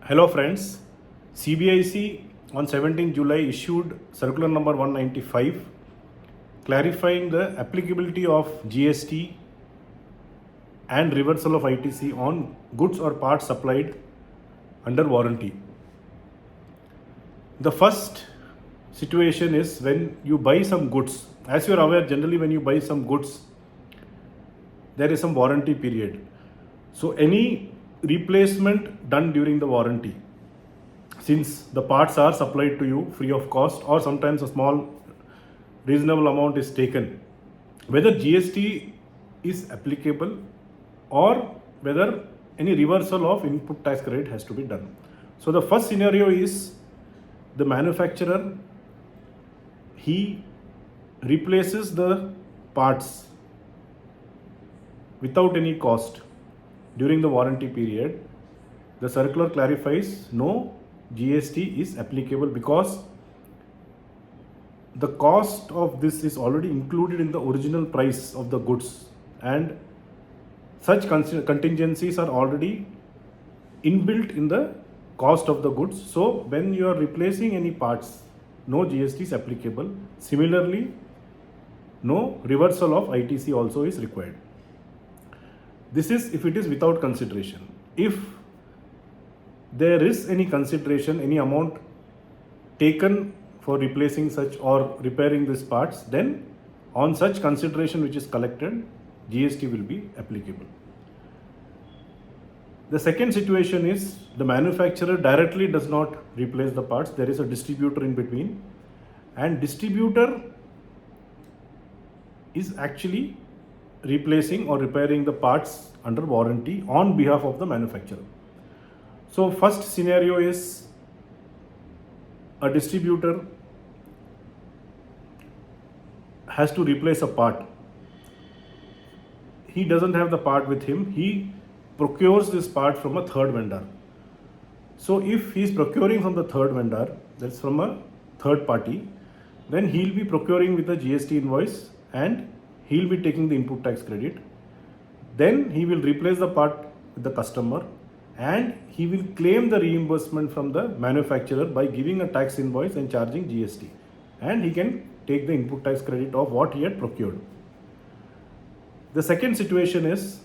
Hello friends, CBIC on 17 July issued circular number 195 clarifying the applicability of GST and reversal of ITC on goods or parts supplied under warranty. The first situation is when you buy some goods. As you are aware, generally when you buy some goods, there is some warranty period. So any replacement done during the warranty, since the parts are supplied to you free of cost or sometimes a small reasonable amount is taken, whether GST is applicable or whether any reversal of input tax credit has to be done. So the first scenario is the manufacturer, he replaces the parts without any cost during the warranty period. The circular clarifies no GST is applicable because the cost of this is already included in the original price of the goods, and such contingencies are already inbuilt in the cost of the goods. So when you are replacing any parts, no GST is applicable. Similarly, no reversal of ITC also is required. This is if it is without consideration. If there is any consideration, any amount taken for replacing such or repairing these parts, then on such consideration which is collected, GST will be applicable. The second situation is the manufacturer directly does not replace the parts. There is a distributor in between, and distributor is actually replacing or repairing the parts under warranty on behalf of the manufacturer. So first scenario is a distributor has to replace a part. He doesn't have the part with him. He procures this part from a third vendor. So if he is procuring from the third vendor, that's from a third party, then he'll be procuring with a GST invoice and he'll be taking the input tax credit. Then he will replace the part with the customer and he will claim the reimbursement from the manufacturer by giving a tax invoice and charging GST. And he can take the input tax credit of what he had procured. The second situation is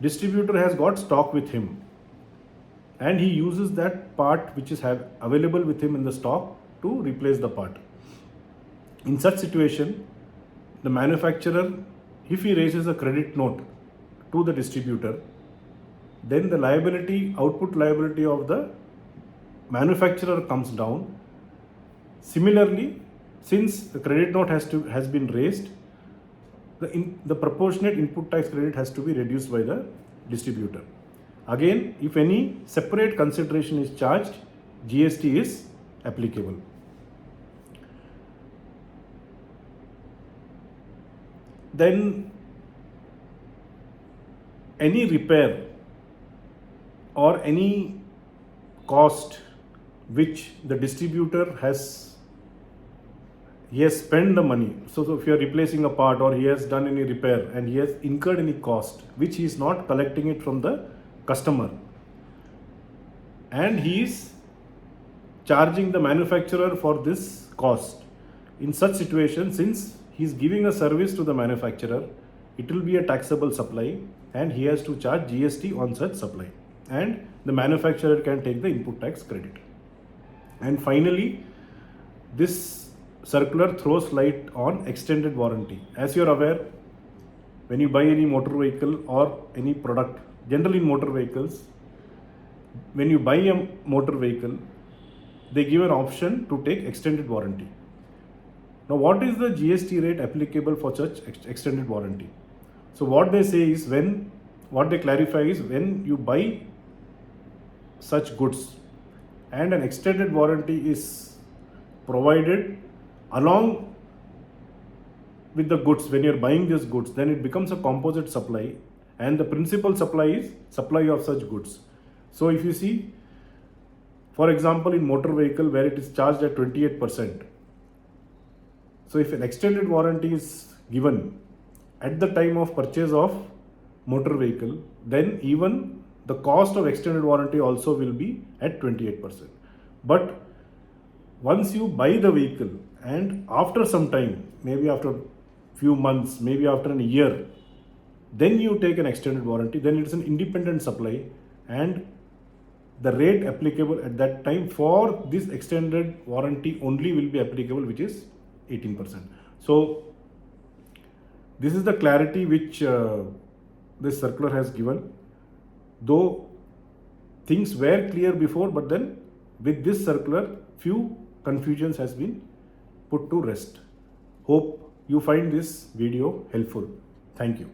distributor has got stock with him and he uses that part which is available with him in the stock to replace the part. In such situation, the manufacturer, if he raises a credit note to the distributor, then the liability, output liability of the manufacturer comes down. Similarly, since the credit note has been raised, the proportionate input tax credit has to be reduced by the distributor. Again, if any separate consideration is charged, GST is applicable. Then any repair or any cost which the distributor has spent the money. So if you are replacing a part or he has done any repair and he has incurred any cost which he is not collecting it from the customer, and he is charging the manufacturer for this cost. In such situation, since he is giving a service to the manufacturer, it will be a taxable supply and he has to charge GST on such supply, and the manufacturer can take the input tax credit. And finally, this circular throws light on extended warranty. As you are aware, when you buy any motor vehicle or any product, generally in motor vehicles, when you buy a motor vehicle, they give an option to take extended warranty. Now, what is the GST rate applicable for such extended warranty? So what they say is, what they clarify is, when you buy such goods and an extended warranty is provided along with the goods, when you're buying these goods, then it becomes a composite supply, and the principal supply is supply of such goods. So if you see, for example, in motor vehicle where it is charged at 28%, so if an extended warranty is given at the time of purchase of motor vehicle, then even the cost of extended warranty also will be at 28%. But once you buy the vehicle and after some time, maybe after few months, maybe after a year, then you take an extended warranty, then it's an independent supply, and the rate applicable at that time for this extended warranty only will be applicable, which is 18%. So this is the clarity which this circular has given. Though things were clear before, but then with this circular, few confusions has been put to rest. Hope you find this video helpful. Thank you.